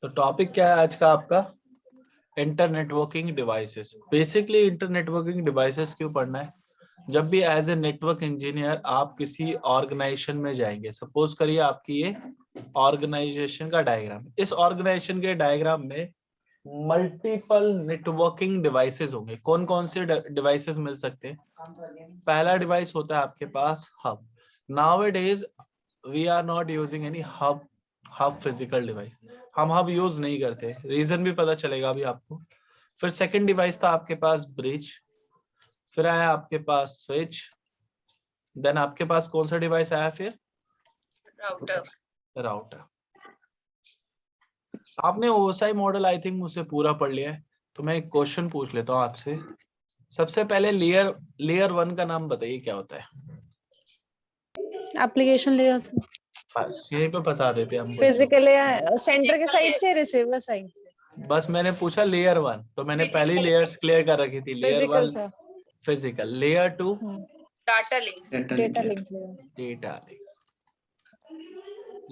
तो टॉपिक क्या है आज का आपका? Internetworking devices. Basically internetworking devices क्यों पढ़ना है? जब भी एज ए नेटवर्क इंजीनियर आप किसी ऑर्गेनाइजेशन में जाएंगे, सपोज करिए आपकी ये ऑर्गेनाइजेशन का डायग्राम, इस ऑर्गेनाइजेशन के डायग्राम में मल्टीपल नेटवर्किंग डिवाइसेस होंगे। कौन कौन से डिवाइसेस मिल सकते हैं? पहला डिवाइस होता है आपके पास hub. Nowadays we are not using any hub physical device. हम हब यूज नहीं करते, रीजन भी पता चलेगा अभी आपको। फिर सेकंड डिवाइस था आपके पास ब्रिज, फिर आया आपके पास स्विच, देन आपके पास कौन सा डिवाइस आया फिर? राउटर। आपने ओएसआई मॉडल आई थिंक मुझसे पूरा पढ़ लिया है, तो मैं एक क्वेश्चन पूछ लेता हूँ आपसे। सबसे पहले लेयर 1 का नाम बताइए, क्या होता है? एप्लीकेशन लेयर, बस यहीं पे फंसा देते हैं हम बच्चों को। फिजिकल सेंटर के साइड से, रिसीवर साइड से। बस मैंने पूछा लेयर 1, तो मैंने पहली लेयर्स क्लियर कर रखी थी। लेयर फिजिकल 1 सा, physical, layer 2 data link, data link, data link,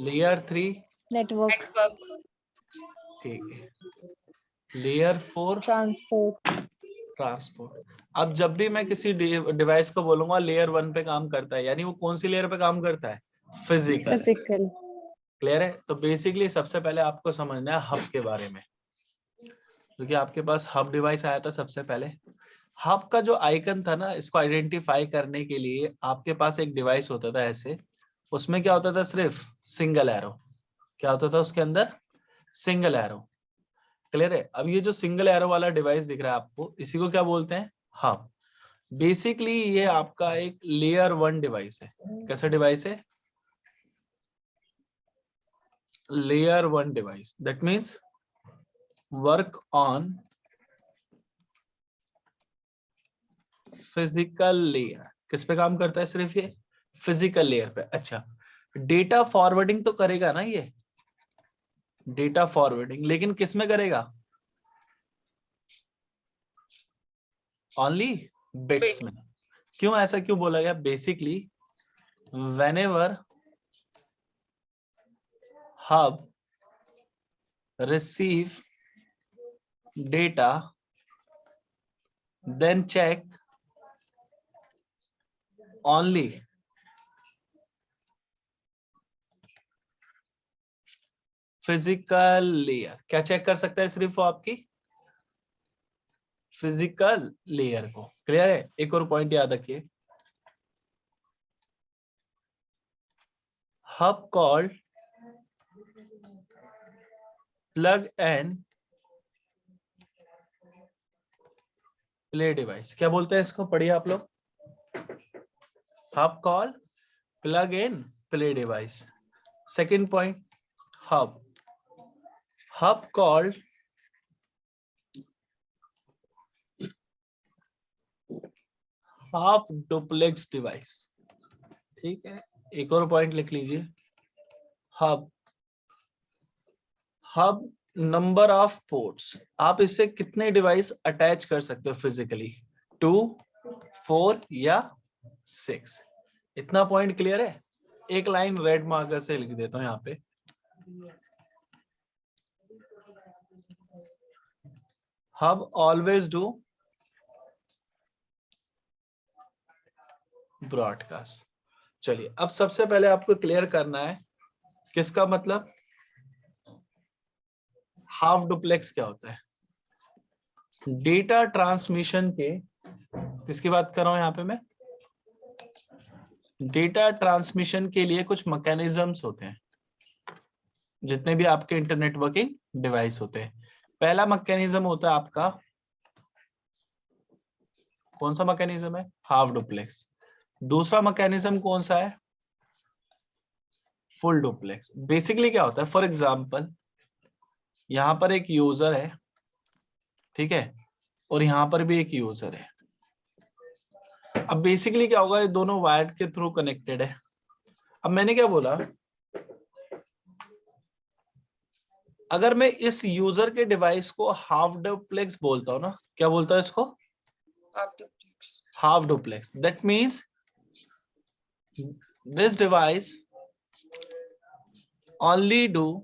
layer 3 network, ठीक है, लेयर 4 ट्रांसपोर्ट। ट्रांसपोर्ट। अब जब भी मैं किसी डिवाइस को बोलूंगा लेयर 1 पे काम करता है, यानी वो कौन सी लेयर पे काम करता है? फिजिकल। फिजिकल। क्लियर है? तो बेसिकली सबसे पहले आपको समझना है हब के बारे में, क्योंकि आपके पास हब डिवाइस आया था सबसे पहले। हब का जो आइकन था ना, इसको आइडेंटिफाई करने के लिए आपके पास एक डिवाइस होता था ऐसे, उसमें क्या होता था? सिर्फ सिंगल एरो। क्या होता था उसके अंदर? Single arrow. क्लियर है? अब ये जो सिंगल एरो वाला डिवाइस दिख रहा है आपको, इसी को क्या बोलते हैं? हब। बेसिकली ये आपका एक लेयर 1 डिवाइस है। कैसा डिवाइस है? Layer 1 device. That means work on physical layer. किस पे काम करता है? सिर्फ ये फिजिकल लेयर पे। अच्छा, डेटा फॉरवर्डिंग तो करेगा ना ये, डेटा फॉरवर्डिंग, लेकिन किस में करेगा? ओनली बिट्स में। क्यों ऐसा क्यों बोला गया? Basically whenever hub receive data then check only physical layer. क्या चेक कर सकता है? सिर्फ वो आपकी फिजिकल लेयर को। क्लियर है? एक और पॉइंट याद रखिए, hub called plug and play device. क्या बोलते हैं इसको? पढ़िए आप लोग। Hub call plug in play device. Second point, hub called half duplex device. ठीक है, एक और पॉइंट लिख लीजिए, हब नंबर ऑफ पोर्ट्स। आप इससे कितने डिवाइस अटैच कर सकते हो फिजिकली? 2, 4 या 6। इतना पॉइंट क्लियर है? एक लाइन रेड मार्कर से लिख देता हूं यहाँ पे। Hub always do broadcast. चलिए, अब सबसे पहले आपको क्लियर करना है किसका मतलब हाफ डुप्लेक्स क्या होता है। डेटा ट्रांसमिशन के, किसकी बात कर रहा हूं यहाँ पे मैं? डेटा ट्रांसमिशन के लिए कुछ मैकेनिज्म्स होते हैं, जितने भी आपके इंटरनेटवर्किंग डिवाइस होते हैं। पहला मैकेनिज्म होता है आपका, कौन सा मैकेनिज्म है? Half duplex. दूसरा मैकेनिज्म कौन सा है? Full duplex. बेसिकली क्या होता है? फॉर एग्जांपल यहां पर एक यूजर है, ठीक है, और यहां पर भी एक यूजर है। अब बेसिकली क्या होगा? ये दोनों वायर के थ्रू कनेक्टेड है। अब मैंने क्या बोला, अगर मैं इस यूजर के डिवाइस को हाफ डुप्लेक्स बोलता हूं ना, क्या बोलता है इसको? Half duplex. That means this device only do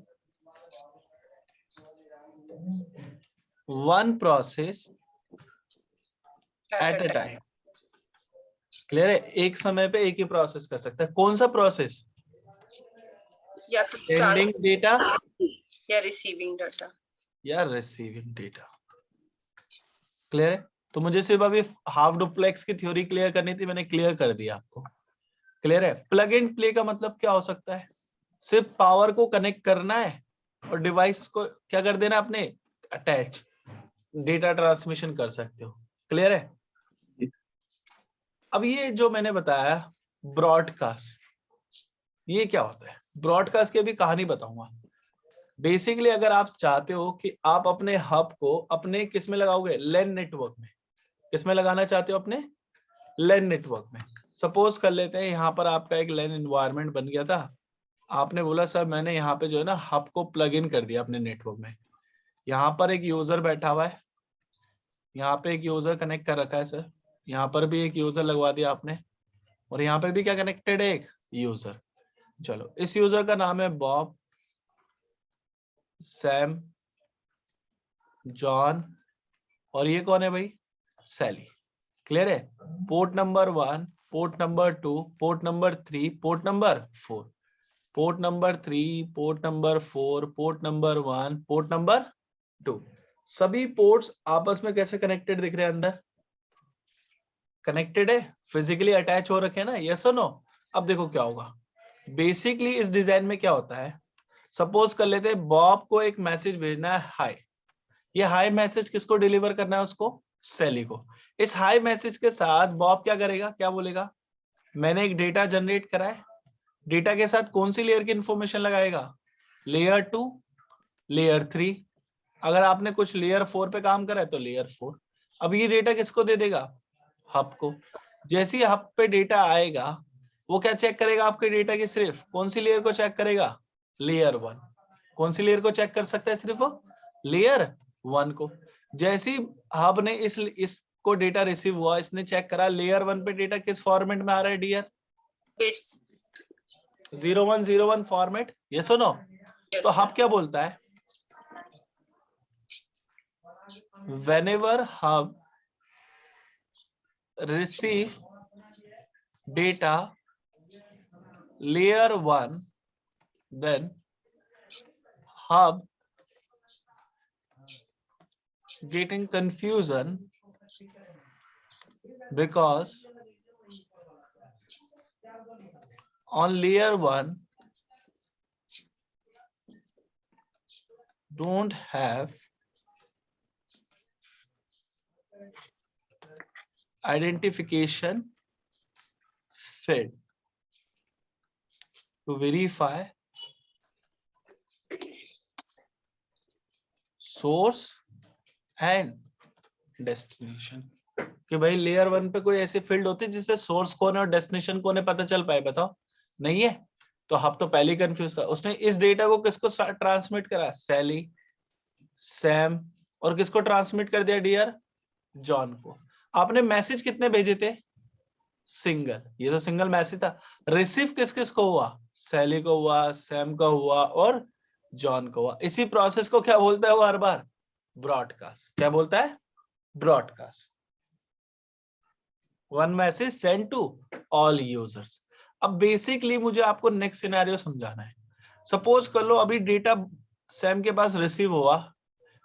one process at a time. Clear है? एक समय पे एक ही प्रोसेस कर सकता है। कौन सा प्रोसेस? या तो सेंडिंग डेटा या रिसीविंग डाटा या रिसीविंग डेटा। क्लियर है? तो मुझे सिर्फ अभी हाफ डुप्लेक्स की थ्योरी क्लियर करनी थी, मैंने क्लियर कर दिया आपको। क्लियर है? प्लग एंड प्ले का मतलब क्या हो सकता है? सिर्फ पावर को कनेक्ट करना है और डिवाइस को क्या कर देना अपने अटैच, डेटा ट्रांसमिशन कर सकते हो। क्लियर है? अब ये जो मैंने बताया ब्रॉडकास्ट, ये क्या होता है? ब्रॉडकास्ट की अभी कहानी बताऊंगा। बेसिकली अगर आप चाहते हो कि आप अपने हब को अपने किस में लगाओगे, लैन नेटवर्क में, किस में लगाना चाहते हो? अपने लैन नेटवर्क में। सपोज कर लेते हैं यहाँ पर आपका एक लैन एनवायरनमेंट बन गया था, आपने बोला सर मैंने यहाँ पे जो है ना हब को प्लग इन कर दिया अपने नेटवर्क में। यहाँ पर एक यूजर बैठा हुआ है, यहाँ पे एक यूजर कनेक्ट कर रखा है सर, यहाँ पर भी एक यूजर लगवा दिया आपने, और यहाँ पे भी क्या कनेक्टेड है? एक यूजर। चलो, इस यूजर का नाम है बॉब, सैम, जॉन, और ये कौन है भाई? सैली। क्लियर है? Port number 1, port number 2, port number 3, port number 4, port number 3, port number 4, port number 1, port number 2। सभी पोर्ट्स आपस में कैसे कनेक्टेड दिख रहे हैं? अंदर कनेक्टेड है, फिजिकली अटैच हो रखे हैं ना, यस और नो? अब देखो क्या होगा। बेसिकली इस डिजाइन में क्या होता है, सपोज कर लेते हैं बॉब को एक मैसेज भेजना है, हाय। ये हाय मैसेज किसको डिलीवर करना है? उसको, सैली को। इस हाय मैसेज के साथ बॉब क्या करेगा, क्या बोलेगा? मैंने एक डेटा जनरेट करा है। डेटा के साथ कौन सी लेयर की इंफॉर्मेशन लगाएगा? Layer 2, layer 3। अगर आपने कुछ लेयर 4 पे काम करा है तो लेयर 4। अब ये डेटा किसको दे देगा? हब को। जैसे ही हब पे डेटा आएगा, वो क्या चेक करेगा आपके डेटा की? सिर्फ कौन सी लेयर को चेक करेगा? लेयर 1। कौन सी लेयर को चेक कर सकता है? सिर्फ वो लेयर 1 को। जैसे ही हब ने इसको डेटा रिसीव हुआ, इसने चेक करा लेयर 1 पे डेटा किस फॉर्मेट में आ रहा है डियर? बिट्स 0101 फॉर्मेट, यस और नो? तो हब क्या बोलता है? whenever hub receive data layer 1, then hub getting confusion because on layer 1 don't have identification field to verify source and destination। कि भाई लेयर 1 पे कोई ऐसे फील्ड होते हैं जिससे सोर्स कौन है और डेस्टिनेशन कौन है पता चल पाए? बताओ, नहीं है। तो हब तो पहले कंफ्यूज था। उसने इस डेटा को किसको ट्रांसमिट करा? सैली, सैम, और किसको ट्रांसमिट कर दिया डियर? जॉन को। आपने मैसेज कितने भेजे थे? सिंगल। ये तो सिंगल मैसेज था। रिसीव किस किस को हुआ? सैली को हुआ, सैम को हुआ और जॉन को हुआ। इसी प्रोसेस को क्या बोलता है वो हर बार? ब्रॉडकास्ट। क्या बोलता है? Broadcast. One message send to all users. अब बेसिकली मुझे आपको नेक्स्ट सिनेरियो समझाना है। सपोज कर लो अभी डेटा सैम के पास रिसीव हुआ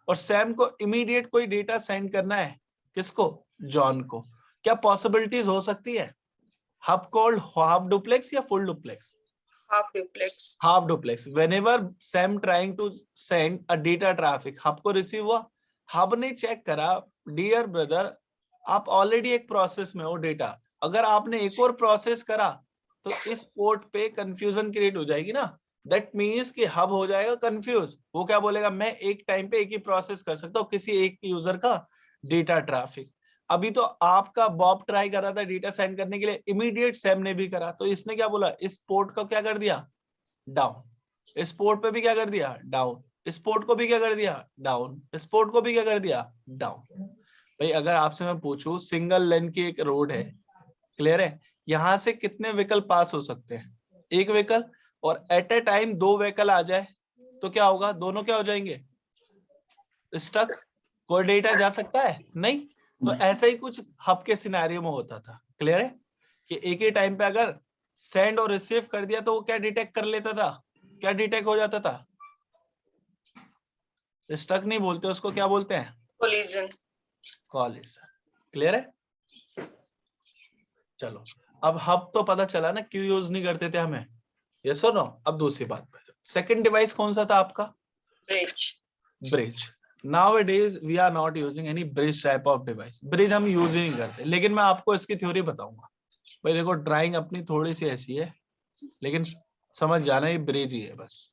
और सैम को इमीडिएट कोई डेटा सेंड करना है। किसको? जॉन को। क्या पॉसिबिलिटीज हो सकती है? हब कॉल्ड हाफ डुप्लेक्स या full duplex? Half duplex. Half duplex. Whenever Sam trying to send a data traffic, hub को रिसीव हुआ, हब ने चेक करा, डियर ब्रदर आप ऑलरेडी एक प्रोसेस में हो डेटा, अगर आपने एक और प्रोसेस करा तो इस पोर्ट पे कंफ्यूजन क्रिएट हो जाएगी ना। दैट मीन्स कि हब हो जाएगा कंफ्यूज। वो क्या बोलेगा? मैं एक टाइम पे एक ही प्रोसेस कर सकता हूँ किसी एक यूजर का डेटा ट्रैफिक। अभी तो आपका बॉब ट्राई कर रहा था डेटा सेंड करने के लिए, इमीडिएट सैम ने भी करा, तो इसने क्या बोला? इस पोर्ट को क्या कर दिया? डाउन। इस पोर्ट पे भी क्या कर दिया? डाउन। इस पोर्ट को भी क्या कर दिया? डाउन। इस पोर्ट को भी क्या कर दिया? डाउन। भाई अगर आपसे मैं पूछूं सिंगल लेन की एक रोड है, क्लियर है, यहां से कितने व्हीकल पास हो सकते हैं? एक व्हीकल। और एट ए टाइम दो व्हीकल आ जाए तो क्या होगा? दोनों क्या हो जाएंगे? स्टक। कोई डेटा जा सकता है नहीं। तो ऐसा ही कुछ हब के सिनेरियो में होता था। क्लियर है कि एक ही टाइम पे अगर सेंड और रिसीव कर दिया तो वो क्या डिटेक्ट कर लेता था, क्या डिटेक्ट हो जाता था, स्टक नहीं बोलते उसको, क्या बोलते हैं, collision. कॉलिजन। क्लियर है। चलो अब हब तो पता चला ना क्यों यूज नहीं करते थे हमें, ये सुनो। अब दूसरी बात पे, सेकंड डिवाइस कौन सा था आपका, Bridge. Bridge. Nowadays we are not using any bridge type of device. Bridge हम यूज ही नहीं करते, लेकिन मैं आपको इसकी थ्योरी बताऊंगा। भाई देखो ड्राइंग अपनी थोड़ी सी ऐसी है, लेकिन समझ जाना ये ब्रिज ही है, बस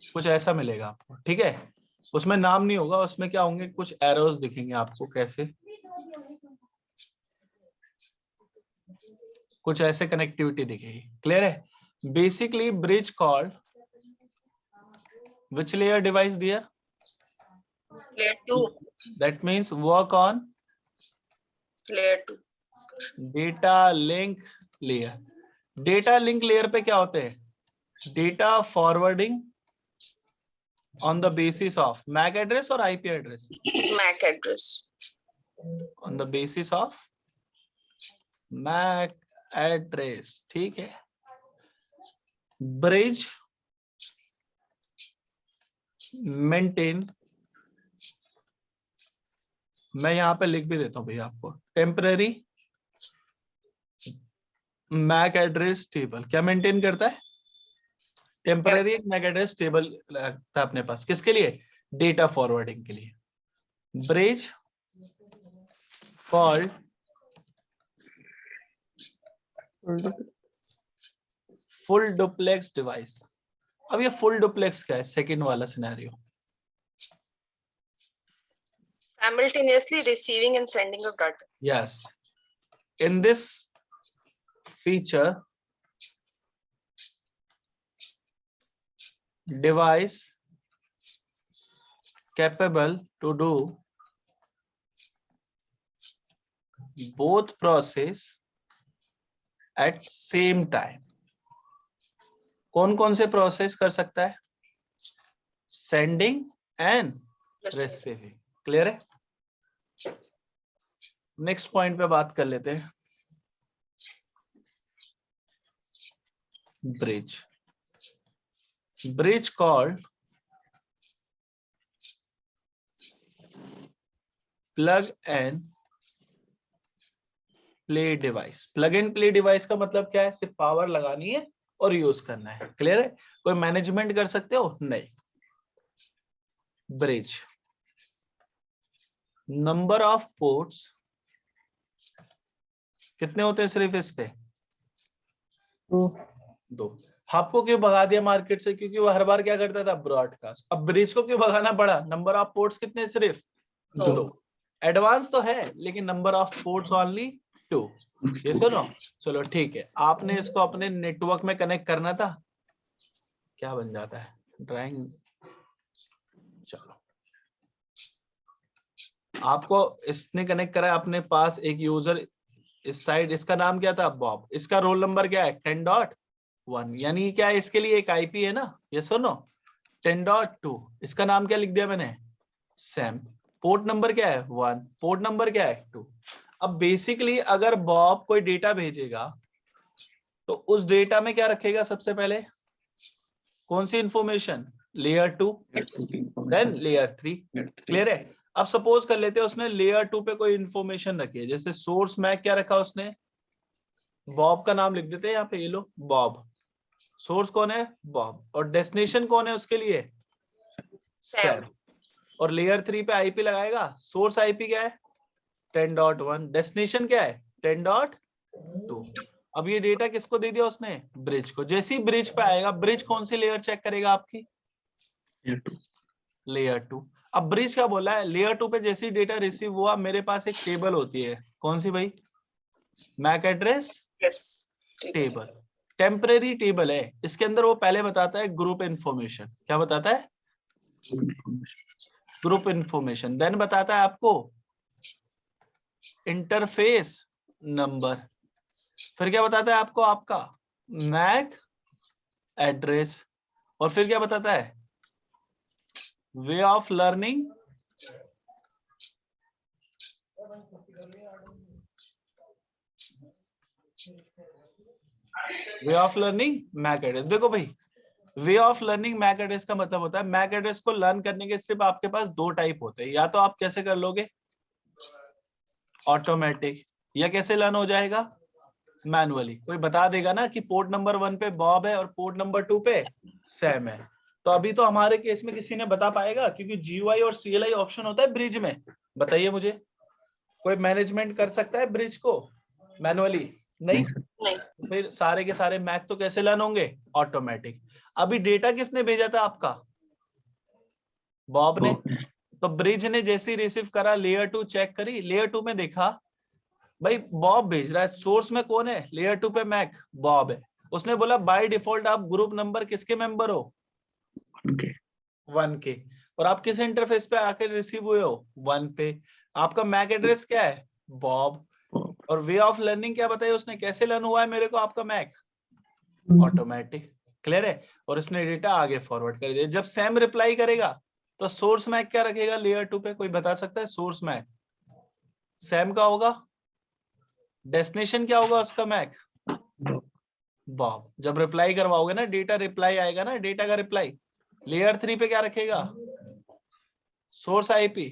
कुछ ऐसा मिलेगा आपको, ठीक है। उसमें नाम नहीं होगा, उसमें क्या होंगे, कुछ एरोस दिखेंगे आपको, कैसे, कुछ ऐसे कनेक्टिविटी दिखेगी। क्लियर है। Basically bridge called which layer device dear, Layer 2. that means work on Layer 2. Data link layer. Data link layer पे क्या होते हैं, data forwarding on the basis of MAC address और IP address, MAC address. On the basis of MAC address, ठीक है। Bridge maintain, मैं यहां पे लिख भी देता हूं भैया आपको, टेम्पररी मैक एड्रेस टेबल। क्या मेंटेन करता है, टेम्पररी मैक एड्रेस टेबल लगता है अपने पास, किसके लिए, डेटा फॉरवर्डिंग के लिए। Bridge called full duplex device. अब ये फुल डुप्लेक्स क्या है, सेकंड वाला scenario, Simultaneously receiving and sending of data. yes, in this feature device capable to do both process at same time। कौन कौन से प्रोसेस कर सकता है, सेंडिंग एंड रिसीविंग। क्लियर है। नेक्स्ट पॉइंट पे बात कर लेते हैं, bridge. Bridge called plug and play device. Plug and play device का मतलब क्या है, सिर्फ पावर लगानी है और यूज करना है। क्लियर है। कोई मैनेजमेंट कर सकते हो, नहीं। ब्रिज नंबर ऑफ पोर्ट्स कितने होते हैं सिर्फ इस पे, दो। हब को क्यों भगा दिया मार्केट से, क्योंकि वो हर बार क्या करता था, ब्रॉडकास्ट। अब ब्रिज को क्यों भगाना पड़ा, नंबर ऑफ पोर्ट्स कितने, सिर्फ दो। एडवांस तो है लेकिन नंबर ऑफ पोर्ट्स ओनली 2। ये सुनो, चलो ठीक है, आपने इसको अपने नेटवर्क में कनेक्ट करना था, क्या बन जाता है, ड्राइंग। चलो आपको इसने कनेक्ट करा है, अपने पास एक यूजर इस साइड, इसका नाम क्या था, बॉब। इसका रोल नंबर क्या है, 10.1, यानी क्या है, इसके लिए एक आईपी है ना, ये सुनो 10.2। इसका नाम क्या लिख दिया मैंने, सैम। पोर्ट नंबर क्या है, 1, पोर्ट नंबर क्या है, 2। अब बेसिकली अगर बॉब कोई डेटा भेजेगा तो उस डेटा में क्या रखेगा, सबसे पहले कौन सी information, layer 2, then layer 3। Clear है। अब सपोज कर लेते हैं उसने लेयर 2 पे कोई इंफॉर्मेशन रखी है, जैसे सोर्स मैक क्या रखा उसने, बॉब का नाम लिख देते हैं यहाँ पे, ये लो बॉब। सोर्स कौन है, बॉब, और डेस्टिनेशन कौन है उसके लिए, सैम। और लेयर 3 पे आईपी लगाएगा, सोर्स आईपी क्या है 10.1, डेस्टिनेशन क्या है 10.2। अब ये डेटा किसको दे दिया उसने, ब्रिज को। जैसे ही ब्रिज पे आएगा, ब्रिज कौन सी लेयर चेक करेगा आपकी, लेयर 2। अब ब्रिज क्या बोला है, लेयर 2 पे जैसे ही डेटा रिसीव हुआ, मेरे पास एक टेबल होती है, कौन सी भाई, MAC address table. Temporary table है, इसके अंदर वो पहले बताता है ग्रुप इंफॉर्मेशन। क्या बताता है, ग्रुप इंफॉर्मेशन। देन बताता है आपको इंटरफेस नंबर। फिर क्या बताता है आपको, आपका मैक एड्रेस। और फिर क्या बताता है, way of learning way of learning MAC address. देखो भाई, way of learning MAC address का मतलब होता है मैक एड्रेस को लर्न करने के सिर्फ आपके पास दो टाइप होते हैं, या तो आप कैसे कर लोगे ऑटोमेटिक, या कैसे लर्न हो जाएगा मैनुअली। कोई बता देगा ना कि पोर्ट नंबर 1 पे बॉब है और पोर्ट नंबर 2 पे सैम है। तो अभी तो हमारे केस में किसी ने बता पाएगा, क्योंकि GUI और CLI ऑप्शन होता है ब्रिज में। बताइए मुझे, कोई मैनेजमेंट कर सकता है ब्रिज को मैनुअली? नहीं। फिर सारे के सारे मैक तो कैसे लर्न होंगे ऑटोमेटिक। अभी डेटा किसने भेजा था आपका? बॉब ने। तो ब्रिज ने जैसे ही रिसीव करा, लेयर 2 चेक करी, लेयर 2 में देखा भाई बॉब भेज रहा है, सोर्स में कौन है? लेयर 2 पे मैक बॉब है। उसने बोला बाय डिफॉल्ट आप ग्रुप नंबर किसके मेंबर हो? 1 के। और आप किस इंटरफेस पे आके रिसीव हुए हो? 1 पे। आपका मैक एड्रेस क्या है? बॉब। और वे ऑफ लर्निंग क्या बताया उसने, कैसे लर्न हुआ है मेरे को आपका मैक? ऑटोमेटिक। क्लियर है? और इसने डेटा आगे फॉरवर्ड कर दिया। जब सैम रिप्लाई करेगा तो सोर्स मैक क्या रखेगा लेयर 2 पे? कोई बता सकता है? सोर्स मैक सैम का होगा, डेस्टिनेशन क्या होगा उसका मैक? बॉब। जब रिप्लाई करवाओगे ना, डेटा रिप्लाई आएगा ना, डेटा का रिप्लाई लेयर 3 पे क्या रखेगा? सोर्स आईपी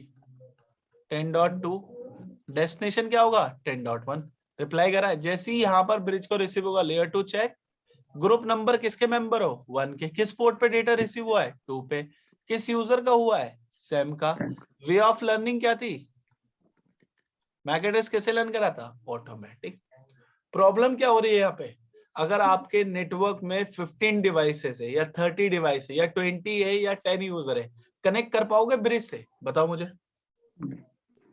10.2, डेस्टिनेशन क्या होगा? 10.1। रिप्लाई करा, जैसे ही यहाँ पर ब्रिज को रिसीव होगा लेयर 2 चेक, ग्रुप नंबर किसके मेंबर हो? 1 के। किस पोर्ट पे डेटा रिसीव हुआ है? 2 पे। किस यूजर का हुआ है? सैम का। वे ऑफ लर्निंग क्या थी? मैक एड्रेस कैसे लर्न करा था? ऑटोमेटिक। प्रॉब्लम क्या हो रही है यहाँ पे? अगर आपके नेटवर्क में 15 डिवाइसेस है या 30 डिवाइस है या 20 है या 10 यूजर है, कनेक्ट कर पाओगे ब्रिज से? बताओ मुझे।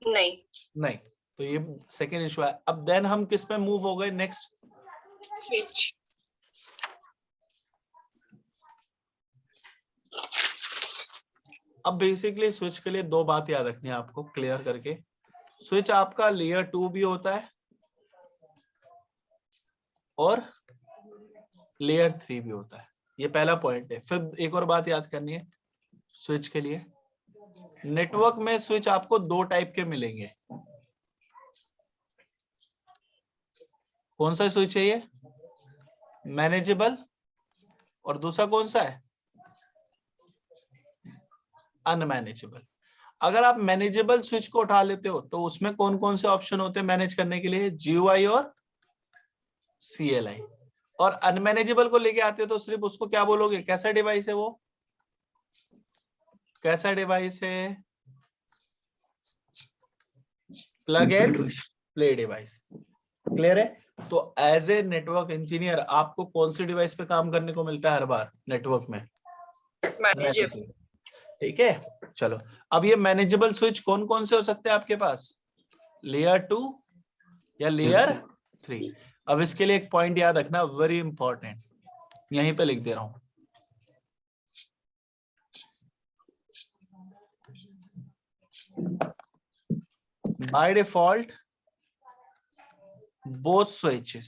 नहीं। तो ये सेकेंड इशू है। अब देन हम किस पे मूव हो गए नेक्स्ट? स्विच। अब बेसिकली स्विच के लिए दो बात याद रखनी है आपको क्लियर करके। स्विच आपका लेयर 2 भी होता है और लेयर 3 भी होता है। ये पहला पॉइंट है। फिर एक और बात याद करनी है स्विच के लिए, नेटवर्क में स्विच आपको दो टाइप के मिलेंगे। कौन सा स्विच है ये? मैनेजेबल। और दूसरा कौन सा है? अनमैनेजेबल। अगर आप मैनेजेबल स्विच को उठा लेते हो तो उसमें कौन कौन से ऑप्शन होते हैं मैनेज करने के लिए? GUI और CLI। और अनमैनेजेबल को लेके आते हो तो सिर्फ उसको क्या बोलोगे? कैसा डिवाइस है वो? कैसा डिवाइस है? Plug and play device. Clear है? तो एज ए नेटवर्क इंजीनियर आपको कौन सी डिवाइस पे काम करने को मिलता है हर बार नेटवर्क में? मैनेजेबल। ठीक है, चलो। अब ये मैनेजेबल स्विच कौन कौन से हो सकते हैं आपके पास? लेयर 2 या लेयर 3। अब इसके लिए एक पॉइंट याद रखना, वेरी इंपॉर्टेंट, यहीं पे लिख दे रहा हूं। By default both switches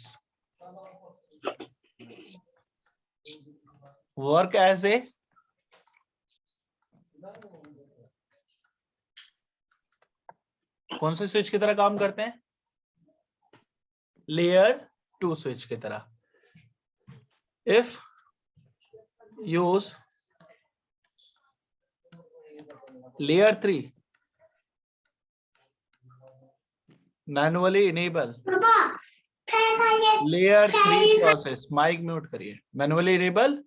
work as a कौन से स्विच की तरह काम करते हैं? लेयर 2 स्विच की तरह। If use layer 3 manually enable layer 3 process, mic mute करिए, मैनुअली इनेबल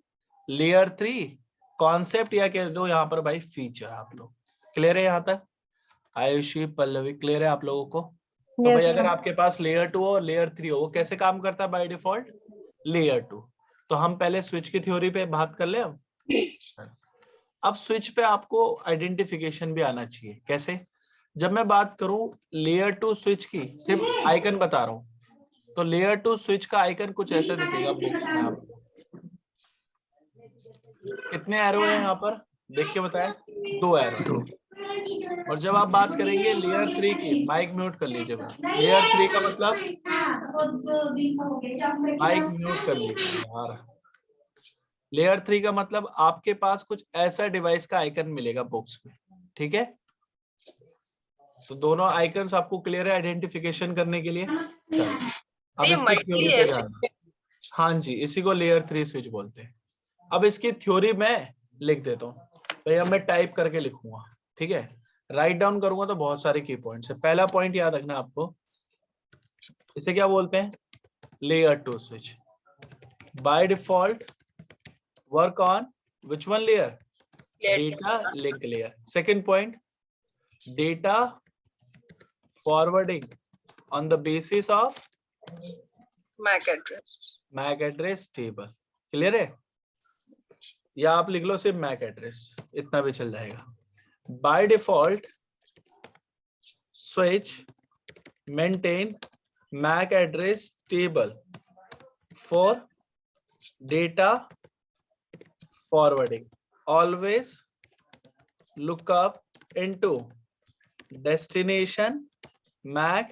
लेयर 3 कॉन्सेप्ट या कह दो यहाँ पर भाई फीचर। आप लोग क्लियर है यहाँ तक? आयुषी, पल्लवी, क्लियर है आप लोगों को? तो yes, भाई अगर आपके पास लेयर 2 और लेयर 3 हो, वो कैसे काम करता है बाय डिफॉल्ट? लेयर 2। तो हम पहले स्विच की थ्योरी पे बात कर ले। अब स्विच पे आपको आइडेंटिफिकेशन भी आना चाहिए। कैसे? जब मैं बात करूं लेयर 2 स्विच की, सिर्फ आइकन बता रहा हूं, तो लेयर 2 स्विच का आइकन कुछ ऐसा दिखेगा बुक्स में आपको। कितने एरो है यहाँ पर देख के बताएं? 2 एरो। और जब आप बात करेंगे लेयर 3 की, माइक म्यूट कर लीजिए भाई। लेयर 3 का मतलब माइक म्यूट कर लीजिए यार। लेयर 3 का मतलब आपके पास कुछ ऐसा डिवाइस का आइकन मिलेगा बॉक्स में। ठीक है? तो दोनों आइकन्स आपको क्लियर है आइडेंटिफिकेशन करने के लिए? चलो अब ये इसकी multi थ्योरी पे layer ध्यान दो। हाँ जी, इसी को लेयर 3 स्विच बोलते हैं। अब इसकी थ्योरी मैं लिख देता हूँ, भैया मैं टाइप करके लिखूंगा, ठीक है? राइट डाउन करूंगा तो बहुत सारे की पॉइंट्स है। पहला पॉइंट याद रखना आपको, इसे क्या बोलते हैं? Layer 2 switch. By default work on which one layer? Data link layer. Second point, data forwarding on the basis of MAC address. MAC address table। Clear है? या आप लिख लो सिर्फ MAC एड्रेस, इतना भी चल जाएगा। By default switch maintain MAC address table for data forwarding. Always look up into destination MAC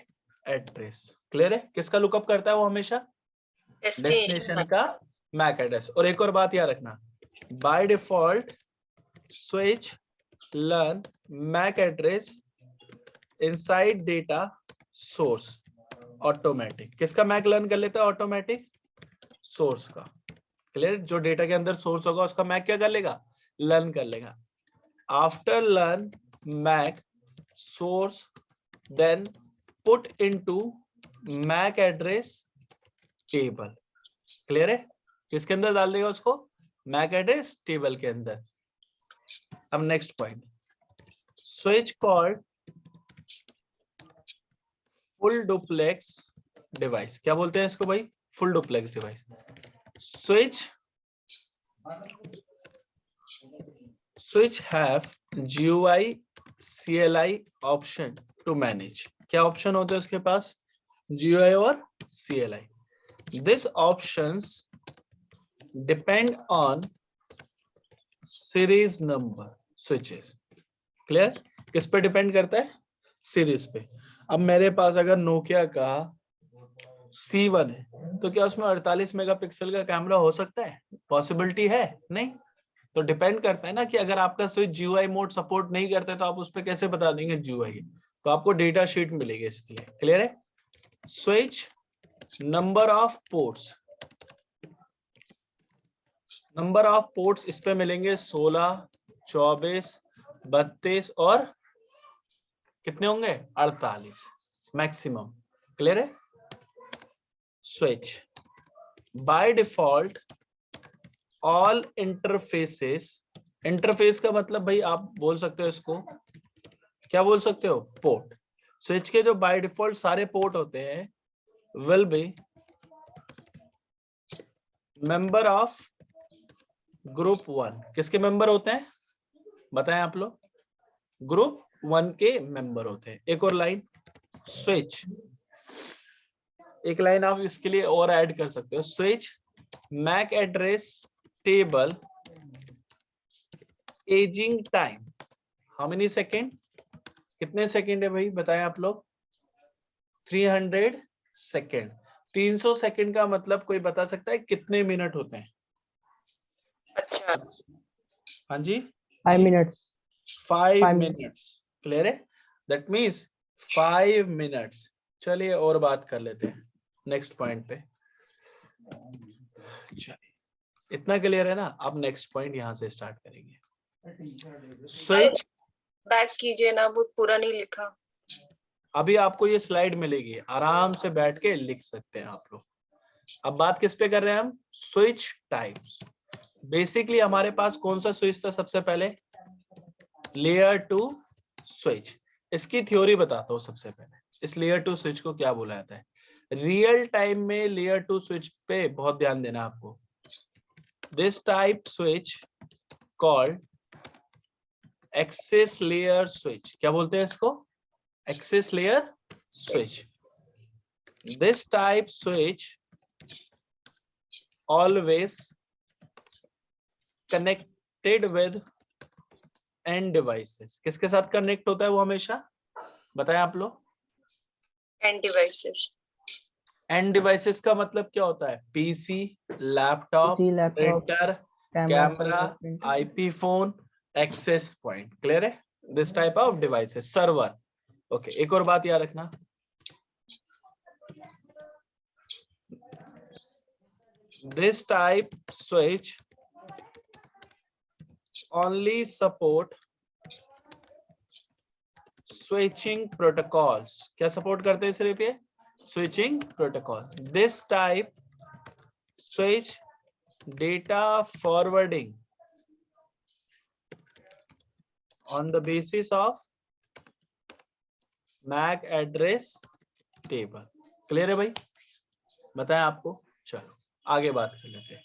address. Clear है? किसका लुकअप करता है वो हमेशा? डेस्टिनेशन का MAC एड्रेस। और एक और बात याद रखना, by default switch learn MAC address inside data source automatic. किसका MAC लर्न कर लेता है ऑटोमेटिक? सोर्स का। क्लियर? जो डेटा के अंदर सोर्स होगा उसका MAC क्या कर लेगा? लर्न कर लेगा। After learn MAC source then put into MAC address table. Clear है? किसके अंदर डाल देगा उसको? MAC एड्रेस टेबल के अंदर। अब next point, switch called full duplex device. क्या बोलते हैं इसको भाई? Full duplex device. Switch have GUI CLI option to manage. क्या ऑप्शन होते हैं उसके पास? GUI और CLI। This options depend on series number switches। Clear? किस पे डिपेंड करता है? सीरीज पे। अब मेरे पास अगर नोकिया का C1 है तो क्या उसमें 48 मेगापिक्सल का कैमरा हो सकता है? पॉसिबिलिटी है? नहीं। तो डिपेंड करता है ना कि अगर आपका स्विच GUI मोड सपोर्ट नहीं करता है तो आप उस पर कैसे बता देंगे GUI? तो आपको डेटा शीट मिलेगी इसके लिए। क्लियर है? Switch number of ports, number of ports इस पे मिलेंगे 16, 24, 32 और कितने होंगे? 48 मैक्सिमम। क्लियर है? Switch by default all interfaces. Interface का मतलब भाई आप बोल सकते हो इसको, क्या बोल सकते हो? पोर्ट। स्विच के जो बाय डिफॉल्ट सारे पोर्ट होते हैं will be member of group 1। किसके मेंबर होते हैं बताएं आप लोग? ग्रुप 1 के मेंबर होते हैं। एक और लाइन, स्विच, एक लाइन आप इसके लिए और ऐड कर सकते हो, switch MAC address table ageing time. How many second? कितने सेकेंड है भाई बताएं आप लोग? 300 सेकेंड। 300 सेकेंड का मतलब कोई बता सकता है कितने मिनट होते हैं? अच्छा, हाँ जी, 5 minutes. 5 5 मिनट्स। क्लियर है? That means 5 minutes. चलिए और बात कर लेते हैं नेक्स्ट पॉइंट पे। चलिए, इतना क्लियर है ना? अब नेक्स्ट पॉइंट यहां से स्टार्ट करेंगे। स्विच, बैक कीजिए ना, वो पूरा नहीं लिखा। अभी आपको ये स्लाइड मिलेगी, आराम से बैठ के लिख सकते हैं आप लोग। अब बात किस पे कर रहे हैं हम? Switch types. बेसिकली हमारे पास कौन सा स्विच था सबसे पहले? Layer 2 switch. इसकी थ्योरी बताता हूँ सबसे पहले। इस लेयर 2 स्विच को क्या बोला जाता है? रियल टाइम में लेयर 2 स्विच पे बहुत ध्यान देना आपको। This type switch called access layer switch. क्या बोलते हैं इसको? Access layer switch. This type switch always connected with end devices। किसके साथ कनेक्ट होता है वो हमेशा? बताएं आप लोग। End devices. एंड डिवाइसेस का मतलब क्या होता है? PC, laptop, PC, laptop, printer, camera, camera, server, printer. IP phone, access point. Clear है? This type of devices. Server, okay, एक और बात याद रखना, this type switch only support switching protocols. क्या सपोर्ट करते हैं सिर्फ ये? switching protocol. This type switch data forwarding on the basis of MAC address table. Clear है भाई? बताएं आपको? चलो आगे बात कर लेते हैं।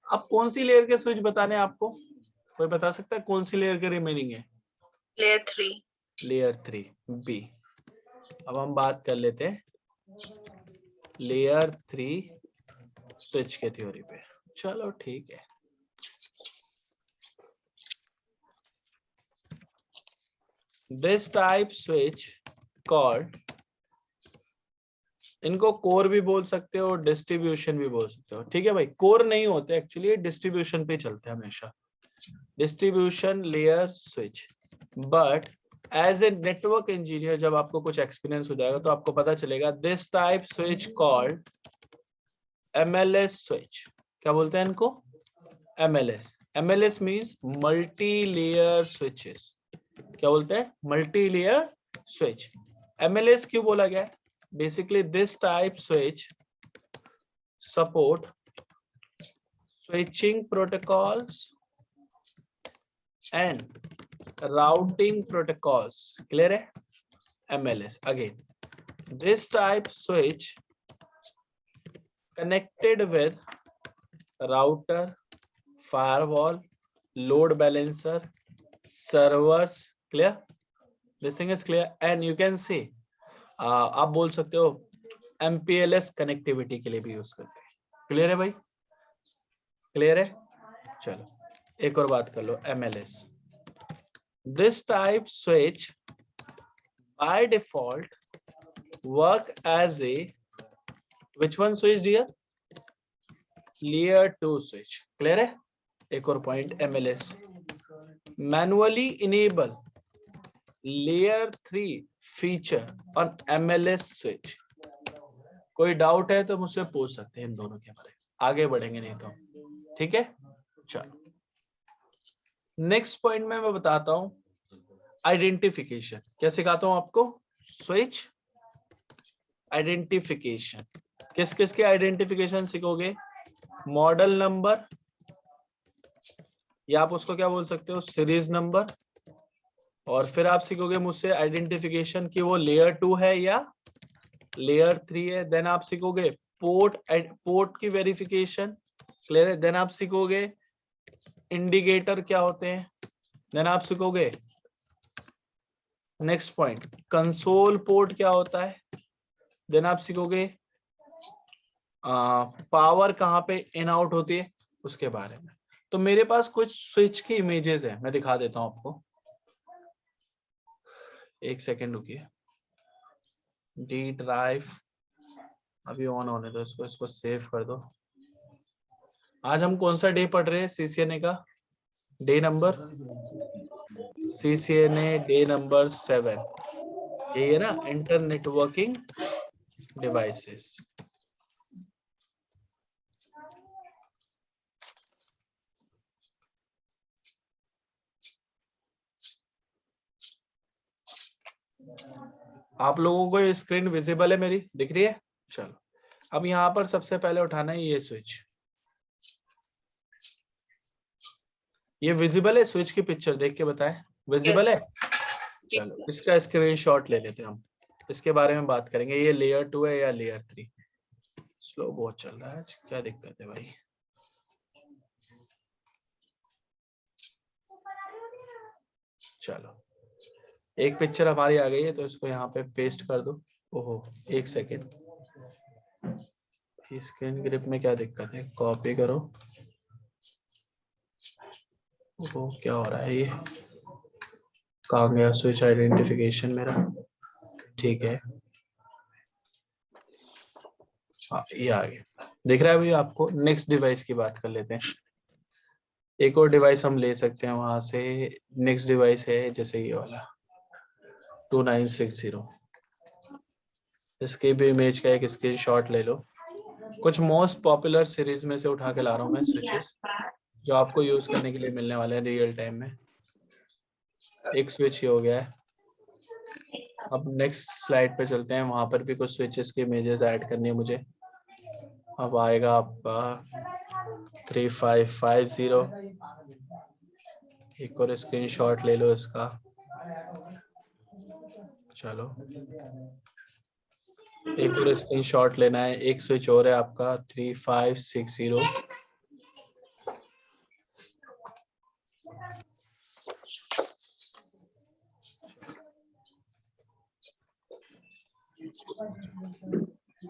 अब कौन सी लेयर के स्विच बताने हैं आपको? कोई बता सकता है कौन सी लेयर के रिमेनिंग है? Layer 3. Layer 3 B. अब हम बात कर लेते हैं लेयर 3 स्विच के थ्योरी पे। चलो ठीक है। दिस टाइप स्विच कॉल्ड, इनको कोर भी बोल सकते हो, डिस्ट्रीब्यूशन भी बोल सकते हो, ठीक है भाई। कोर नहीं होते एक्चुअली, डिस्ट्रीब्यूशन पे चलते हैं हमेशा, distribution layer switch. But as a network engineer जब आपको कुछ एक्सपीरियंस हो जाएगा तो आपको पता चलेगा this type switch called MLS switch. क्या बोलते हैं इनको? MLS। MLS means multi layer switches. क्या बोलते हैं? Multi layer switch. MLS क्यों बोला गया? Basically this type switch support switching protocols and routing protocols. Clear है? MLS again. This type switch connected with router, firewall, load balancer, servers. Clear? This thing is clear and you can see आप बोल सकते हो MPLS connectivity के लिए भी use करते हैं। क्लियर है भाई? क्लियर है? चलो एक और बात कर लो, MLS। This type switch by default work as a which one switch dear? Layer 2 switch. Clear है? एक और point MLS manually enable layer 3 feature on MLS switch. कोई डाउट है तो मुझसे पूछ सकते हैं इन दोनों के बारे में, आगे बढ़ेंगे नहीं तो, ठीक है। चलो नेक्स्ट पॉइंट में मैं बताता हूं आइडेंटिफिकेशन। क्या सिखाता हूं आपको? Switch identification. किस किस के आइडेंटिफिकेशन सीखोगे? मॉडल नंबर, या आप उसको क्या बोल सकते हो? Series number. और फिर आप सीखोगे मुझसे आइडेंटिफिकेशन कि वो लेयर 2 है या लेयर 3 है। देन आप सीखोगे पोर्ट की वेरिफिकेशन। क्लियर है? देन आप सीखोगे इंडिकेटर क्या होते हैं। देन आप सीखोगे नेक्स्ट पॉइंट कंसोल पोर्ट क्या होता है। देन आप सीखोगे पावर कहाँ पे इन आउट होती है उसके बारे में। तो मेरे पास कुछ स्विच की इमेजेस है, मैं दिखा देता हूं आपको। एक सेकेंड रुकिए। डी ड्राइव अभी ऑन होने दो इसको सेव कर दो। आज हम कौन सा डे पढ़ रहे हैं CCNA का? Day number CCNA day number 7। यही है ना, इंटर नेटवर्किंग डिवाइसेस। आप लोगों को ये स्क्रीन विजिबल है मेरी, दिख रही है? चलो अब यहाँ पर सबसे पहले उठाना है ये स्विच। ये विजिबल है? स्विच की पिक्चर देख के बताएं, विजिबल है? चलो इसका स्क्रीनशॉट ले लेते हैं हम, इसके बारे में बात करेंगे। ये लेयर 2 है या लेयर 3? स्लो बहुत चल रहा है, क्या दिक्कत है भाई? चलो एक पिक्चर हमारी आ गई है तो इसको यहाँ पे पेस्ट कर दो। ओहो एक सेकेंड, स्क्रीन ग्रिप में क्या दिक्कत है? कॉपी करो। ओहो क्या हो रहा है? ये कहाँ गया स्विच आइडेंटिफिकेशन मेरा? ठीक है हाँ ये आ गया, दिख रहा है भाई आपको? नेक्स्ट डिवाइस की बात कर लेते हैं। एक और डिवाइस हम ले सकते हैं वहां से। नेक्स्ट डिवाइस है जैसे ये वाला, 2960। इसके भी इमेज का एक स्क्रीनशॉट ले लो। कुछ मोस्ट पॉपुलर सीरीज में से उठा के ला रहा हूँ मैं स्विचेस जो आपको यूज करने के लिए मिलने वाले हैं रियल टाइम में। एक स्विच ये हो गया है। अब नेक्स्ट स्लाइड पे चलते हैं, वहां पर भी कुछ स्विचेस की इमेजेस ऐड करनी है मुझे। अब आएगा आपका 3550। एक और स्क्रीनशॉट ले लो इसका। चलो एक और स्क्रीनशॉट लेना है। एक स्विच और है आपका 3560।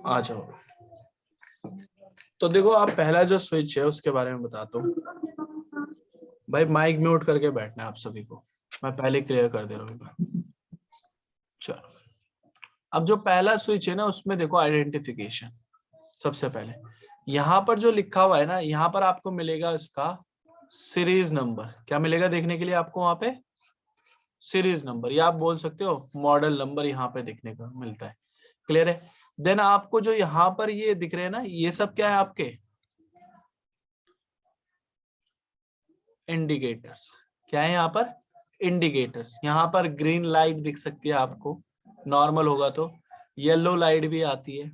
आ जाओ। तो देखो आप पहला जो स्विच है उसके बारे में बताता हूँ। भाई माइक म्यूट करके बैठना है आप सभी को, मैं पहले क्लियर कर दे रहा हूँ। चलो अब जो पहला स्विच है ना उसमें देखो आइडेंटिफिकेशन। सबसे पहले यहाँ पर जो लिखा हुआ है ना, यहाँ पर आपको मिलेगा इसका सीरीज नंबर। क्या मिलेगा देखने के लिए आपको वहां पे? सीरीज नंबर, या आप बोल सकते हो मॉडल नंबर यहाँ पे देखने का मिलता है। क्लियर है? देन आपको जो यहाँ पर ये दिख रहे हैं ना, ये सब क्या है आपके इंडिकेटर्स। क्या है यहाँ पर? इंडिकेटर्स। यहाँ पर ग्रीन लाइट दिख सकती है आपको, नॉर्मल होगा तो। येलो लाइट भी आती है,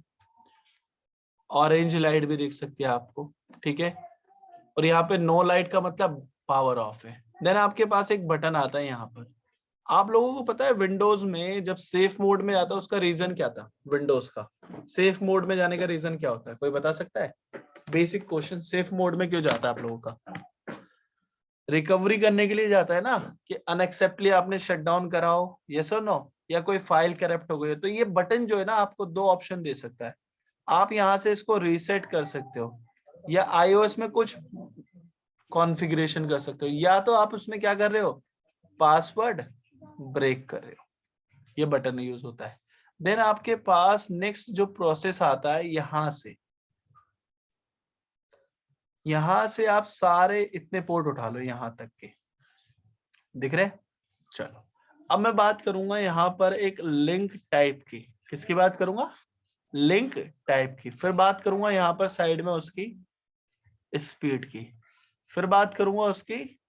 ऑरेंज लाइट भी दिख सकती है आपको, ठीक है। और यहाँ पे नो लाइट का मतलब पावर ऑफ है। देन आपके पास एक बटन आता है यहाँ पर। आप लोगों को पता है विंडोज में जब सेफ मोड में जाता है उसका रीजन क्या था? विंडोज का सेफ मोड में जाने का रीजन क्या होता है, कोई बता सकता है? बेसिक क्वेश्चन, सेफ मोड में क्यों जाता है आप लोगों का? रिकवरी करने के लिए जाता है ना, कि अनएक्सेप्टली आपने शट डाउन करा हो, यस और नो, या कोई फाइल करप्ट हो गई हो। तो ये बटन जो है ना आपको दो ऑप्शन दे सकता है। आप यहाँ से इसको रीसेट कर सकते हो, या iOS में कुछ कॉन्फ़िगरेशन कर सकते हो, या तो आप उसमें क्या कर रहे हो, पासवर्ड ब्रेक कर रहे हो। ये बटन यूज होता है। देन आपके पास नेक्स्ट जो प्रोसेस आता है, यहां से आप सारे इतने पोर्ट उठा लो यहां तक के, दिख रहे? चलो अब मैं बात करूंगा यहाँ पर एक लिंक टाइप की। किसकी बात करूंगा? लिंक टाइप की। फिर बात करूंगा यहाँ पर साइड में उसकी स्पीड की। फिर बात करूंगा उसकी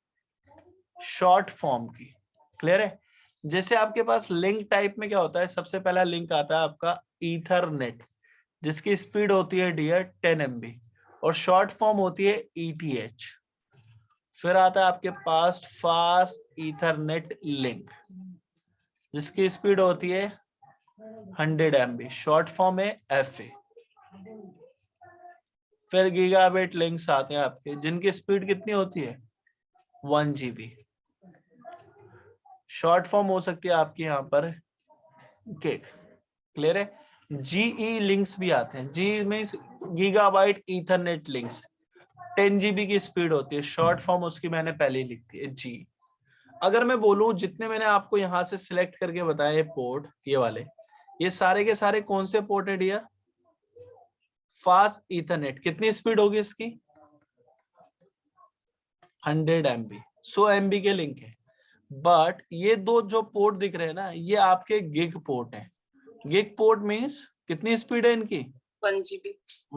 शॉर्ट फॉर्म की। क्लियर है? जैसे आपके पास लिंक टाइप में क्या होता है, सबसे पहला लिंक आता है आपका ईथरनेट, जिसकी स्पीड होती है डियर 10 MB, और शॉर्ट फॉर्म होती है ETH। फिर आता है आपके पास फास्ट ईथरनेट लिंक, जिसकी स्पीड होती है 100 MB, शॉर्ट फॉर्म है FA। फिर गीगाबिट लिंक्स आते हैं आपके, जिनकी स्पीड कितनी होती है 1 GB। शॉर्ट फॉर्म हो सकती है आपकी यहाँ पर केक। क्लियर है? GE लिंक्स भी आते हैं। G means gigabyte Ethernet links, 10 GB की स्पीड होती है। शॉर्ट फॉर्म उसकी मैंने पहले ही लिख दी है G। अगर मैं बोलूं जितने मैंने आपको यहाँ से सिलेक्ट करके बताए पोर्ट, ये वाले, ये सारे के सारे कौन से पोर्ट है डियर? Fast Ethernet. कितनी स्पीड होगी इसकी? 100 MB, 100 MB के लिंक है। बट ये दो जो पोर्ट दिख रहे हैं ना, ये आपके गिग पोर्ट है। गिग पोर्ट मींस कितनी स्पीड है इनकी? 1 GB।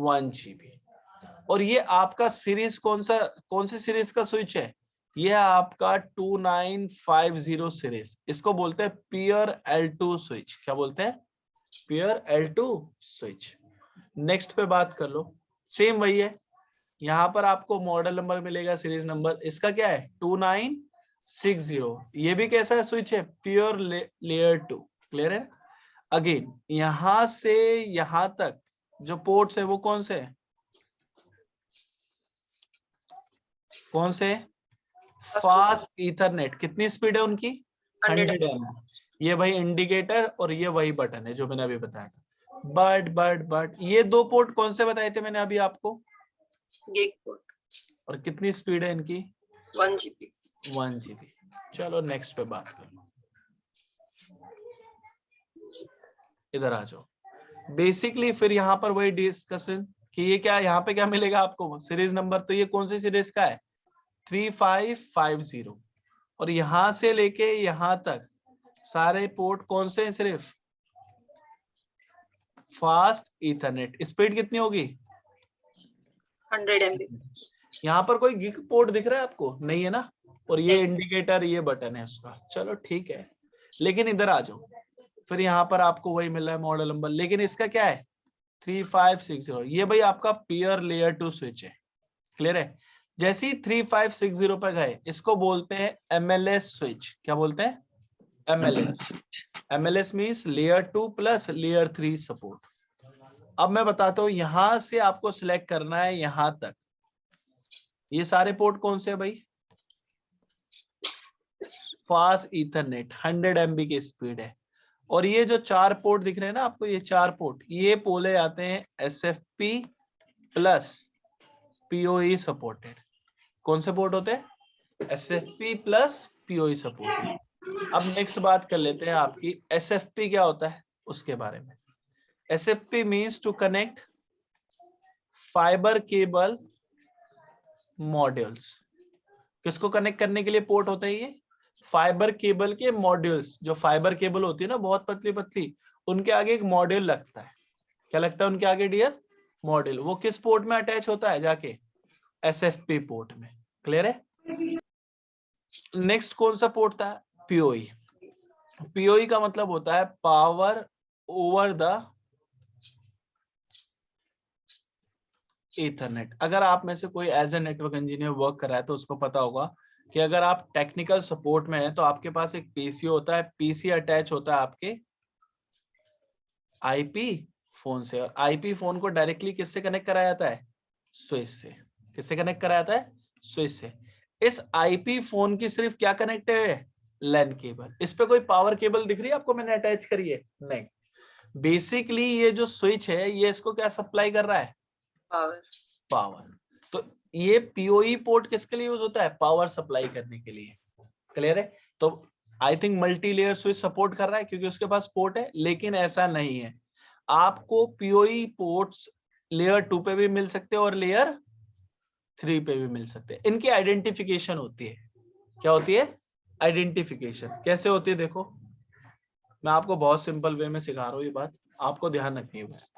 1 GB। और ये आपका सीरीज कौन सी सीरीज का स्विच है? ये है आपका 2950 सीरीज। इसको बोलते हैं पियर L2 स्विच। क्या बोलते हैं? पियर L2 स्विच। नेक्स्ट पे बात कर लो, सेम वही है। यहाँ पर आपको मॉडल नंबर मिलेगा, सीरीज नंबर। इसका क्या है? 2960। ये भी कैसा है स्विच है? Pure layer 2। क्लियर है? अगेन यहां से यहां तक जो पोर्ट्स है वो कौन से है? कौन से? Fast Ethernet. कितनी स्पीड है उनकी? 100 MB। ये भाई इंडिकेटर और ये वही बटन है जो मैंने अभी बताया था। बट ये दो पोर्ट कौन से बताए थे मैंने अभी आपको? Gig port. और कितनी स्पीड है इनकी? 1 GB। 1 GB। चलो नेक्स्ट पे बात कर लो। इधर आ जाओ। बेसिकली फिर यहाँ पर वही डिस्कशन कि ये क्या, यहाँ पे क्या मिलेगा आपको? Series number. तो ये कौन सी सीरीज का है? 3550। और यहां से लेके यहां तक सारे पोर्ट कौन से हैं? सिर्फ फास्ट ईथरनेट। स्पीड कितनी होगी? 100 MB। यहाँ पर कोई गिग पोर्ट दिख रहा है आपको? नहीं है ना। और ये नहीं। इंडिकेटर, ये बटन है उसका, चलो ठीक है। लेकिन इधर आ जाओ, फिर यहाँ पर आपको वही मिल रहा है मॉडल नंबर, लेकिन इसका क्या है? 3560। ये भाई आपका पीयर लेयर 2 स्विच है। क्लियर है? जैसे ही 3560 पे गए, इसको बोलते हैं MLS स्विच। क्या बोलते हैं? MLS। MLS means layer 2 plus layer 3 support. अब मैं बताता हूं, यहां से आपको सिलेक्ट करना है यहां तक। ये सारे पोर्ट कौन से है भाई? फास्ट ईथरनेट 100 MB की स्पीड है। और ये जो 4 पोर्ट दिख रहे हैं ना आपको, ये 4 पोर्ट, ये बोले जाते हैं SFP प्लस PoE सपोर्टेड। कौन से पोर्ट होते हैं? SFP plus PoE supported. अब नेक्स्ट बात कर लेते हैं आपकी SFP क्या होता है उसके बारे में। SFP means to connect fibre cable modules. किसको कनेक्ट करने के लिए पोर्ट होता है ये? फाइबर केबल के मॉड्यूल्स। जो फाइबर केबल होती है ना बहुत पतली पतली, उनके आगे एक मॉड्यूल लगता है। क्या लगता है उनके आगे डियर? मॉड्यूल। वो किस पोर्ट में अटैच होता है? जाके SFP पोर्ट में। क्लियर है? नेक्स्ट कौन सा पोर्ट था? PoE। PoE का मतलब होता है पावर ओवर द ईथरनेट। अगर आप में से कोई as a network engineer work कर रहा है तो उसको पता होगा कि अगर आप टेक्निकल सपोर्ट में हैं तो आपके पास एक पीसी होता है। पीसी अटैच होता है आपके आईपी फोन से, और आईपी फोन को डायरेक्टली किससे कनेक्ट कराया जाता है? स्विच से। किससे कनेक्ट कराया जाता है? स्विच से। इस आईपी फोन की सिर्फ क्या कनेक्ट है? LAN cable. इस पे कोई पावर केबल दिख रही है आपको मैंने अटैच करी है? नहीं। बेसिकली ये जो स्विच है ये इसको क्या सप्लाई कर रहा है? पावर। तो ये PoE पोर्ट किसके लिए यूज होता है? पावर सप्लाई करने के लिए। क्लियर है? तो I think multi layer switch support कर रहा है क्योंकि उसके पास पोर्ट है, लेकिन ऐसा नहीं है। आपको PoE पोर्ट्स लेयर 2 पे भी मिल सकते हैं और लेयर 3 पे भी मिल सकते हैं। इनकी आइडेंटिफिकेशन होती है। क्या होती है? आइडेंटिफिकेशन। कैसे होती है देखो, मैं आपको बहुत सिंपल वे में सिखा रहा हूँ, ये बात आपको ध्यान रखनी है बस।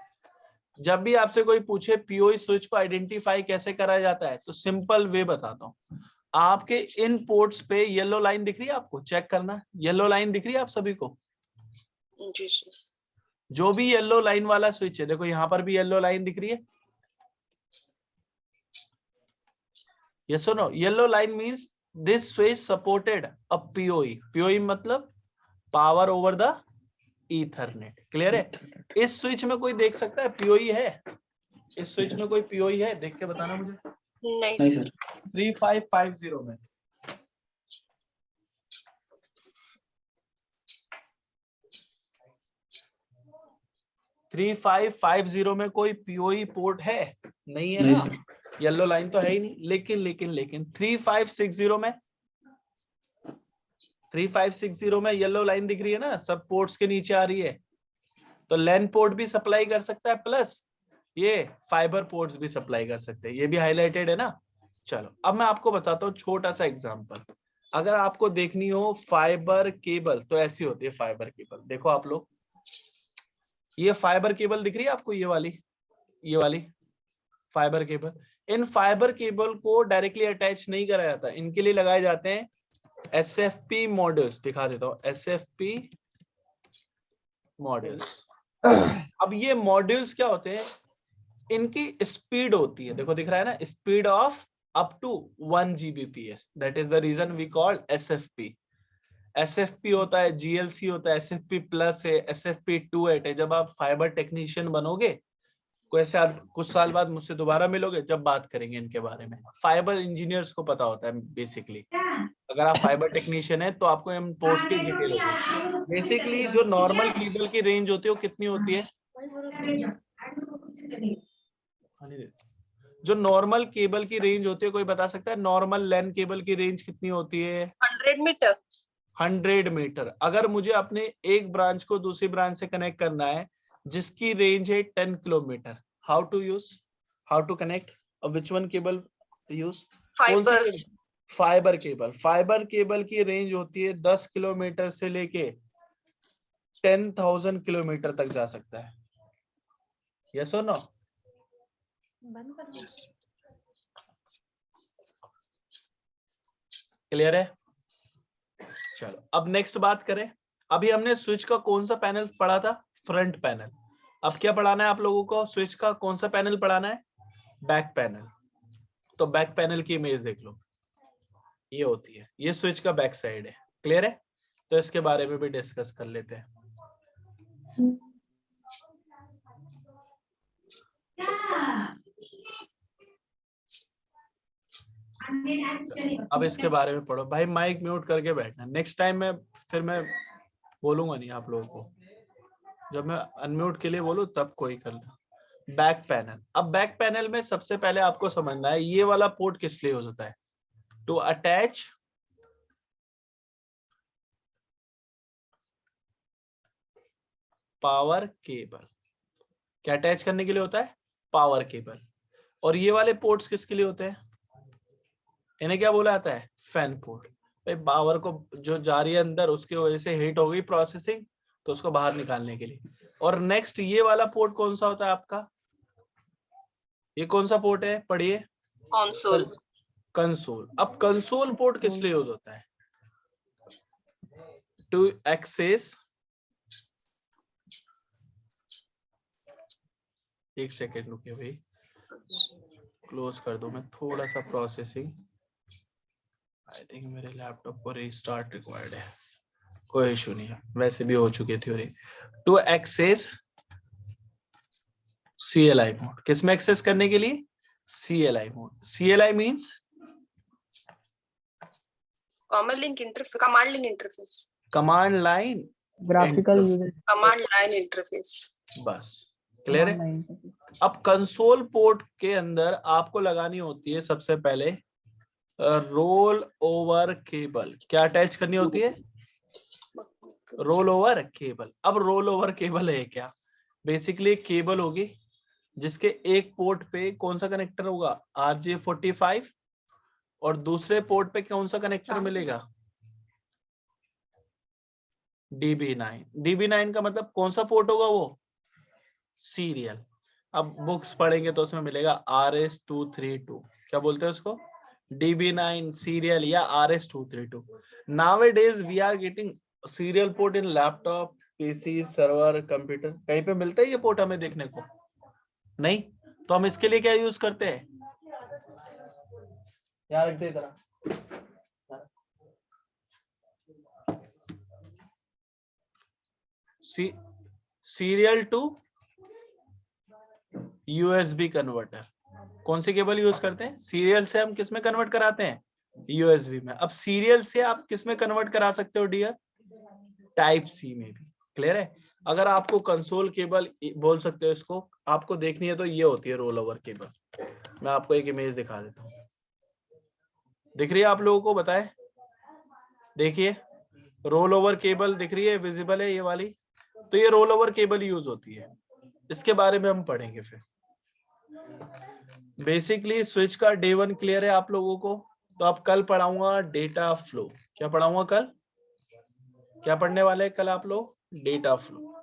जब भी आपसे कोई पूछे PoE स्विच को आइडेंटिफाई कैसे करा जाता है, तो सिंपल वे बताता हूँ। आपके इन पोर्ट्स पे येलो लाइन दिख रही है आपको? चेक करना, येलो लाइन दिख रही है आप सभी को? जी सर। जो भी येलो लाइन वाला स्विच है, देखो यहाँ पर भी येलो लाइन दिख रही है। यस और no? Yellow line means this switch supported a PoE। PoE मतलब power over the ethernet. Clear है? इस स्विच में कोई देख सकता है PoE है? इस स्विच में कोई PoE है? देख के बताना मुझे। नहीं सर। 3550 में। थ्री 3550 में कोई PoE पोर्ट है? नहीं है ना। येलो लाइन तो है ही नहीं। लेकिन 3560 में, 3560 में येलो लाइन दिख रही है ना, सब पोर्ट्स के नीचे आ रही है। तो लैन पोर्ट भी सप्लाई कर सकता है, प्लस ये फाइबर पोर्ट्स भी सप्लाई कर सकते हैं। ये भी हाईलाइटेड है ना। चलो अब मैं आपको बताता हूँ छोटा सा एग्जांपल। अगर आपको देखनी हो फाइबर केबल तो ऐसी होती है फाइबर केबल। देखो आप लोग, ये फाइबर केबल दिख रही है आपको? ये वाली फाइबर केबल। इन फाइबर केबल को डायरेक्टली अटैच नहीं करा जाता, इनके लिए लगाए जाते हैं SFP मॉड्यूल्स। दिखा देता हूँ, SFP मॉड्यूल्स। अब ये मॉड्यूल्स क्या होते हैं? इनकी स्पीड होती है, देखो दिख रहा है ना, speed of up to 1 Gbps। That is the reason we called SFP। SFP होता है, GLC होता है, SFP प्लस है, SFP 2.8 है। जब आप फाइबर टेक्नीशियन बनोगे, कुछ साल बाद मुझसे दोबारा मिलोगे, जब बात करेंगे इनके बारे में। फाइबर इंजीनियर्स को पता होता है बेसिकली। अगर आप फाइबर टेक्नीशियन है तो आपको इन पोर्ट्स की डिटेल होगी। बेसिकली जो नॉर्मल केबल की रेंज होती है वो कितनी होती है? जो नॉर्मल केबल की रेंज होती है, कोई बता सकता है नॉर्मल लैन केबल की रेंज कितनी होती है? 100 मीटर। 100 मीटर। अगर मुझे अपने एक ब्रांच को दूसरी ब्रांच से कनेक्ट करना है जिसकी रेंज है 10 kilometre, how to connect? Which one cable use? Fibre. Fibre cable. Fibre cable की रेंज होती है 10 किलोमीटर से लेके 10,000 किलोमीटर तक जा सकता है। यस और नो? क्लियर है? चलो अब नेक्स्ट बात करें। अभी हमने स्विच का कौन सा पैनल पढ़ा था? Front panel. अब क्या पढ़ाना है आप लोगों को? स्विच का कौन सा पैनल पढ़ाना है? Back panel. तो बैक पैनल की इमेज देख लो, ये होती है, ये स्विच का बैक साइड है। क्लियर है? तो इसके बारे में भी डिस्कस कर लेते हैं। अब इसके बारे में पढ़ो भाई, माइक म्यूट करके बैठना। नेक्स्ट टाइम मैं बोलूंगा नहीं आप लोगों को, जब मैं अनम्यूट के लिए बोलूं तब कोई कर लो। Back panel. अब बैक पैनल में सबसे पहले आपको समझना है ये वाला पोर्ट किस लिए यूज होता है? To attach power cable. क्या अटैच करने के लिए होता है? Power cable. और ये वाले पोर्ट्स किसके लिए होते हैं? इन्हें क्या बोला जाता है? Fan port. भाई पावर को जो जा रही है अंदर, उसकी वजह से हीट हो गई प्रोसेसिंग, तो उसको बाहर निकालने के लिए। और नेक्स्ट ये वाला पोर्ट कौन सा होता है आपका? ये कौन सा पोर्ट है? पढ़िए। console, console. अब कंसोल पोर्ट किस लिए यूज होता है? टू एक्सेस, एक सेकेंड रुकिए भाई, क्लोज कर दो, मैं थोड़ा सा प्रोसेसिंग, आई थिंक मेरे लैपटॉप को रीस्टार्ट रिक्वायर्ड है। कोई इशू नहीं है, वैसे भी हो चुकी है theory. To access CLI mode. किस में एक्सेस करने के लिए? CLI mode. CLI means command link interface, command link interface, command line graphical user command line interface. बस। क्लियर है? अब कंसोल पोर्ट के अंदर आपको लगानी होती है सबसे पहले रोल ओवर केबल। क्या अटैच करनी होती है? Roll over cable. अब रोल ओवर केबल है क्या? बेसिकली एक केबल होगी जिसके एक पोर्ट पे कौन सा कनेक्टर होगा? RJ45, और दूसरे पोर्ट पे कौन सा कनेक्टर मिलेगा? DB9। DB9 का मतलब कौन सा पोर्ट होगा वो? सीरियल। अब बुक्स पढ़ेंगे तो उसमें मिलेगा RS232। क्या बोलते हैं उसको? DB9 सीरियल या RS232। Nowadays we are getting serial port in laptop, PC, server, computer. कहीं पे मिलता है ये पोर्ट हमें देखने को? नहीं। तो हम इसके लिए क्या यूज करते हैं? यहाँ रख दे इधर। Serial to USB converter. कौन सी केबल यूज करते हैं? सीरियल से हम किस में कन्वर्ट कराते हैं? USB में। अब सीरियल से आप किस में कन्वर्ट करा सकते हो डियर? टाइप C में भी। क्लियर है? अगर आपको कंसोल केबल बोल सकते हो इसको, आपको देखनी है तो ये होती है रोल ओवर केबल। मैं आपको एक इमेज दिखा देता हूँ, दिख रही है आप लोगों को? बताए, देखिए रोल ओवर केबल दिख रही है, विजिबल है ये वाली। तो ये रोल ओवर केबल यूज होती है, इसके बारे में हम पढ़ेंगे फिर। बेसिकली स्विच का डे 1 क्लियर है आप लोगों को? तो अब कल पढ़ाऊंगा डेटा फ्लो। क्या पढ़ाऊंगा कल? क्या पढ़ने वाले हैं कल आप लोग? Data flow.